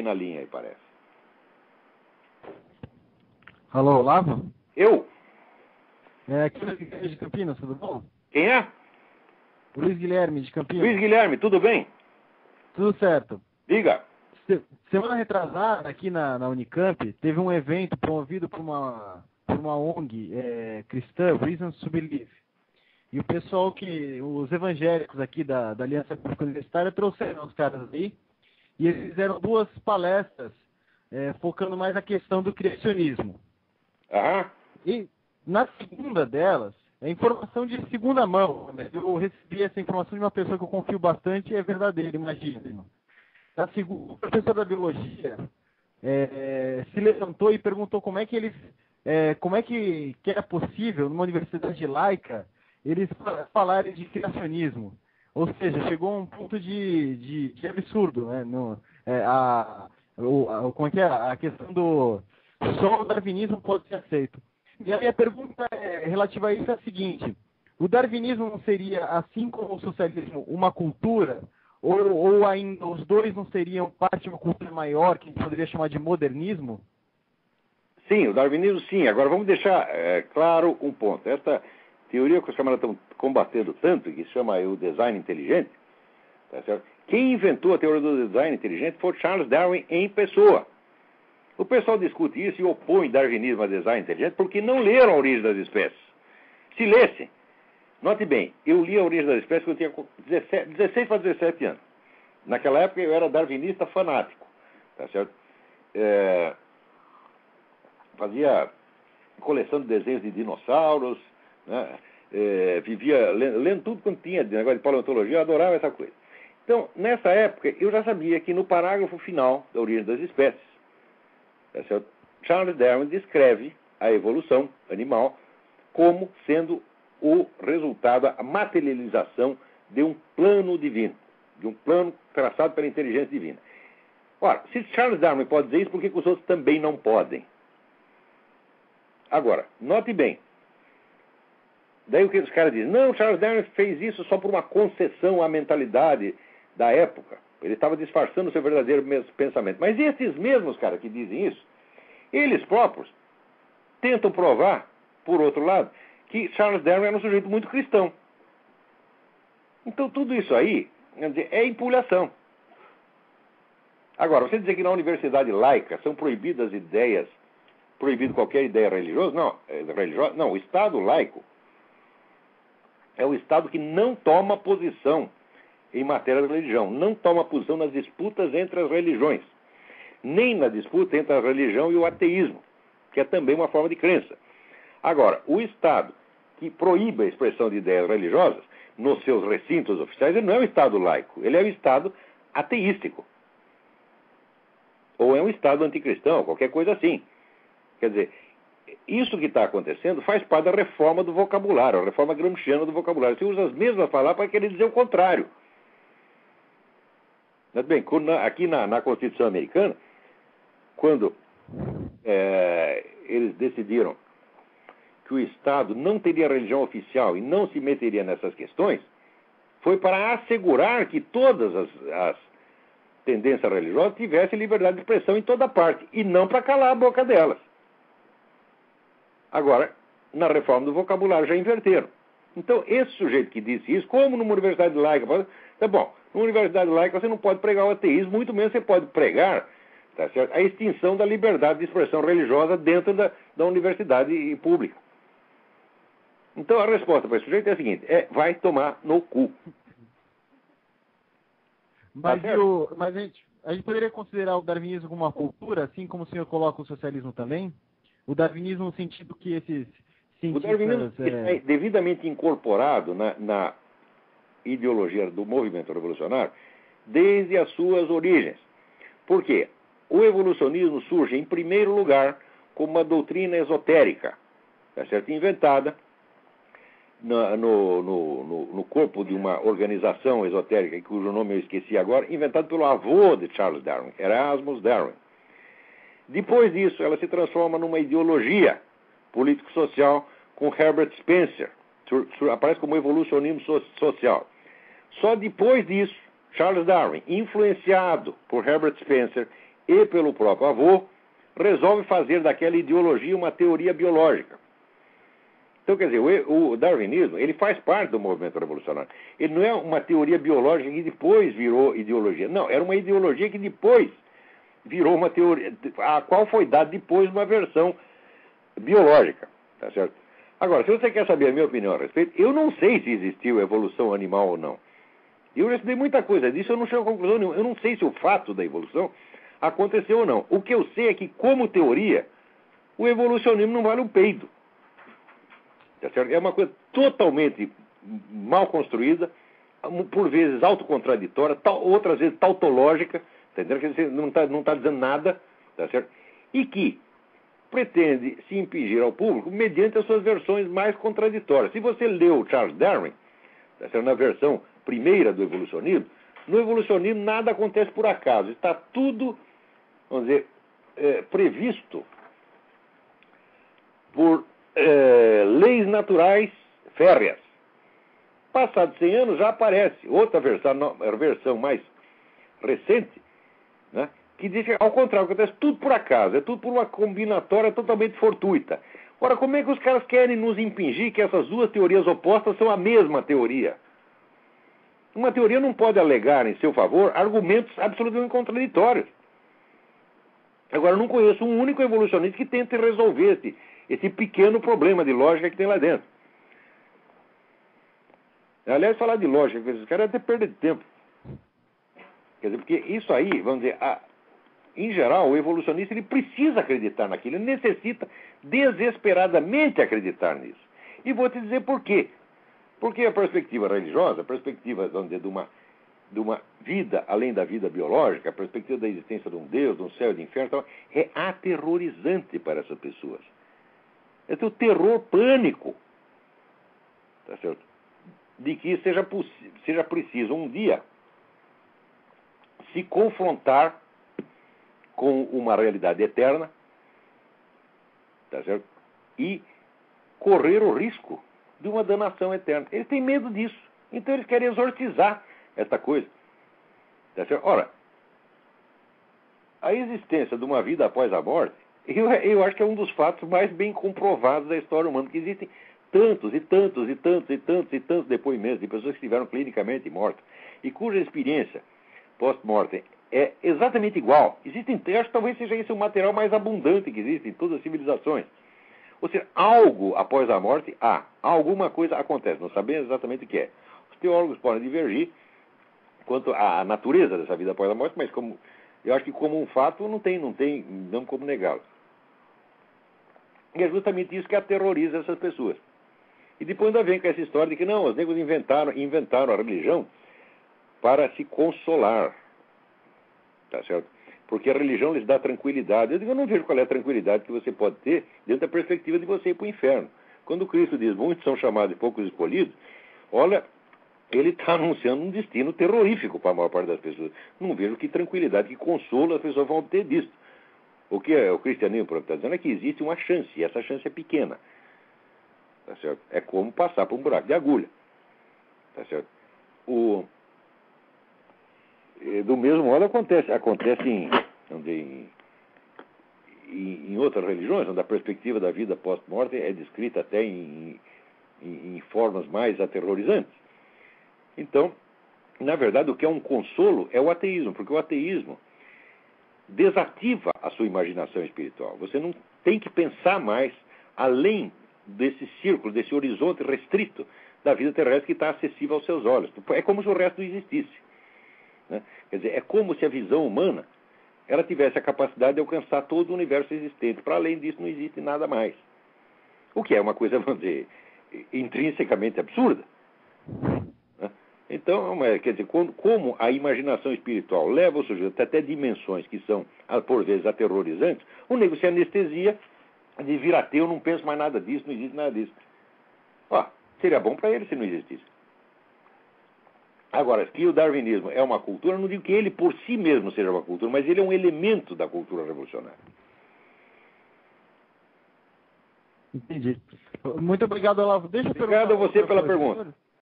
na linha aí, parece. Alô, Olavo? Eu? Aqui é Luiz Guilherme de Campinas, tudo bom? Quem é? Luiz Guilherme de Campinas. Luiz Guilherme, tudo bem? Tudo certo. Diga. Semana retrasada, aqui na Unicamp, teve um evento promovido por uma ONG cristã, Reasons to Believe. E o pessoal os evangélicos aqui da Aliança Pública Universitária trouxeram os caras aí, e eles fizeram 2 palestras focando mais na questão do criacionismo. Aham. E na segunda delas, é informação de segunda mão, né? Eu recebi essa informação de uma pessoa que eu confio bastante e é verdadeira, imagina. Na segunda, o professor da biologia se levantou e perguntou como é que era possível, numa universidade laica, eles falarem de criacionismo. Ou seja, chegou a um ponto de absurdo, né? Como é que é? A questão do só o darwinismo pode ser aceito. E a minha pergunta relativa a isso é a seguinte: o darwinismo não seria, assim como o socialismo, uma cultura? Ou ainda os dois não seriam parte de uma cultura maior, que a gente poderia chamar de modernismo? Sim, o darwinismo sim. Agora vamos deixar claro um ponto. Esta teoria que os camaradas estão combatendo tanto, que se chama o design inteligente, tá certo? Quem inventou a teoria do design inteligente foi Charles Darwin em pessoa. O pessoal discute isso e opõe darwinismo a design inteligente porque não leram a origem das espécies. Se lessem, note bem, eu li a origem das espécies quando eu tinha 16 para 17 anos. Naquela época eu era darwinista fanático, tá certo? Fazia coleção de desenhos de dinossauros, né? Vivia lendo tudo quanto tinha de negócio de paleontologia, eu adorava essa coisa. Então, nessa época, eu já sabia que no parágrafo final da origem das espécies, tá certo? Charles Darwin descreve a evolução animal como sendo o resultado, a materialização de um plano divino, de um plano traçado pela inteligência divina. Ora, se Charles Darwin pode dizer isso, por que os outros também não podem? Agora, note bem. Daí o que os caras dizem? Não, Charles Darwin fez isso só por uma concessão à mentalidade da época. Ele estava disfarçando o seu verdadeiro pensamento. Mas esses mesmos caras que dizem isso, eles próprios tentam provar, por outro lado, que Charles Darwin era um sujeito muito cristão. Então tudo isso aí, quer dizer, é empulhação. Agora, você dizer que na universidade laica são proibidas ideias, proibido qualquer ideia religiosa? Não, o Estado laico é o Estado que não toma posição em matéria de religião, não toma posição nas disputas entre as religiões, nem na disputa entre a religião e o ateísmo, que é também uma forma de crença. Agora, o Estado que proíbe a expressão de ideias religiosas nos seus recintos oficiais, ele não é um Estado laico, ele é um Estado ateístico. Ou é um Estado anticristão, qualquer coisa assim. Quer dizer, isso que está acontecendo faz parte da reforma do vocabulário, a reforma gramsciana do vocabulário. Você usa as mesmas palavras para querer dizer o contrário. Mas, bem, aqui na Constituição Americana, quando eles decidiram que o Estado não teria religião oficial e não se meteria nessas questões, foi para assegurar que todas as tendências religiosas tivessem liberdade de expressão em toda parte, e não para calar a boca delas. Agora, na reforma do vocabulário já inverteram. Então, esse sujeito que disse isso, como numa universidade laica, tá bom, numa universidade laica você não pode pregar o ateísmo, muito menos você pode pregar, tá certo, a extinção da liberdade de expressão religiosa dentro da universidade pública. Então, a resposta para esse sujeito é a seguinte: vai tomar no cu. Mas, a gente poderia considerar o darwinismo como uma cultura, assim como o senhor coloca o socialismo também? O darwinismo no sentido que esses cientistas... O darwinismo está devidamente incorporado na ideologia do movimento revolucionário desde as suas origens. Por quê? O evolucionismo surge, em primeiro lugar, como uma doutrina esotérica, tá certo? Inventada no corpo de uma organização esotérica, cujo nome eu esqueci agora, inventado pelo avô de Charles Darwin, Erasmus Darwin. Depois disso, ela se transforma numa ideologia político-social com Herbert Spencer. Aparece como evolucionismo social. Só depois disso, Charles Darwin, influenciado por Herbert Spencer, e pelo próprio avô, resolve fazer daquela ideologia uma teoria biológica. Então, quer dizer, o darwinismo, ele faz parte do movimento revolucionário. Ele não é uma teoria biológica que depois virou ideologia. Não, era uma ideologia que depois virou uma teoria, a qual foi dada depois uma versão biológica. Tá certo? Agora, se você quer saber a minha opinião a respeito, eu não sei se existiu evolução animal ou não. Eu já estudei muita coisa disso, eu não chego a conclusão nenhuma. Eu não sei se o fato da evolução aconteceu ou não. O que eu sei é que, como teoria, o evolucionismo não vale um peido. Tá certo? É uma coisa totalmente mal construída, por vezes autocontraditória, outras vezes tautológica, entendeu? Que você não está dizendo nada, tá certo? E que pretende se impingir ao público mediante as suas versões mais contraditórias. Se você leu Charles Darwin, tá certo? Na versão primeira do evolucionismo, no evolucionismo nada acontece por acaso. Está tudo, vamos dizer, previsto por leis naturais férreas. Passados 100 anos já aparece outra versão mais recente, né, que diz que, ao contrário, acontece tudo por acaso, é tudo por uma combinatória totalmente fortuita. Ora, como é que os caras querem nos impingir que essas duas teorias opostas são a mesma teoria? Uma teoria não pode alegar em seu favor argumentos absolutamente contraditórios. Agora, eu não conheço um único evolucionista que tente resolver esse pequeno problema de lógica que tem lá dentro. Aliás, falar de lógica com esses caras é até perder tempo. Quer dizer, porque isso aí, vamos dizer, em geral, o evolucionista ele precisa acreditar naquilo, ele necessita desesperadamente acreditar nisso. E vou te dizer por quê. Porque a perspectiva religiosa, a perspectiva, vamos dizer, de uma vida além da vida biológica, a perspectiva da existência de um Deus, de um céu e de inferno, é aterrorizante para essas pessoas. É o terror pânico, tá certo? De que seja preciso um dia se confrontar com uma realidade eterna, tá certo? E correr o risco de uma danação eterna. Eles têm medo disso. Então eles querem exorcizar esta coisa. Tá certo? Ora, a existência de uma vida após a morte, eu acho que é um dos fatos mais bem comprovados da história humana, que existem tantos e tantos e tantos e tantos e tantos depoimentos de pessoas que estiveram clinicamente mortas e cuja experiência post-mortem é exatamente igual. Existem, acho que talvez seja esse o material mais abundante que existe em todas as civilizações. Ou seja, algo após a morte alguma coisa acontece, não sabemos exatamente o que é. Os teólogos podem divergir quanto à natureza dessa vida após a morte, mas eu acho que como um fato não tem como negá-lo. E é justamente isso que aterroriza essas pessoas. E depois ainda vem com essa história de que não, os negros inventaram a religião para se consolar. Tá certo? Porque a religião lhes dá tranquilidade. Eu não vejo qual é a tranquilidade que você pode ter dentro da perspectiva de você ir para o inferno. Quando Cristo diz, muitos são chamados e poucos escolhidos, olha, ele está anunciando um destino terrorífico para a maior parte das pessoas. Não vejo que tranquilidade, que consolo as pessoas vão obter disso. O que o cristianismo está dizendo é que existe uma chance, e essa chance é pequena. Tá certo? É como passar por um buraco de agulha. Tá certo? Do mesmo modo acontece em outras religiões, onde a perspectiva da vida pós-morte é descrita até em formas mais aterrorizantes. Então, na verdade, o que é um consolo é o ateísmo, porque o ateísmo desativa a sua imaginação espiritual. Você não tem que pensar mais além desse círculo, desse horizonte restrito da vida terrestre que está acessível aos seus olhos. É como se o resto não existisse. Né? Quer dizer, é como se a visão humana ela tivesse a capacidade de alcançar todo o universo existente. Para além disso, não existe nada mais. O que é uma coisa, vamos dizer, intrinsecamente absurda. Né? Então, quer dizer, como a imaginação espiritual leva o sujeito até dimensões que são, por vezes, aterrorizantes, o nego se anestesia de vir ateu, não pensa mais nada disso, não existe nada disso. Seria bom para ele se não existisse. Agora, que o darwinismo é uma cultura, não digo que ele por si mesmo seja uma cultura, mas ele é um elemento da cultura revolucionária. Entendi. Muito obrigado, Olavo. Obrigado a você pela pergunta.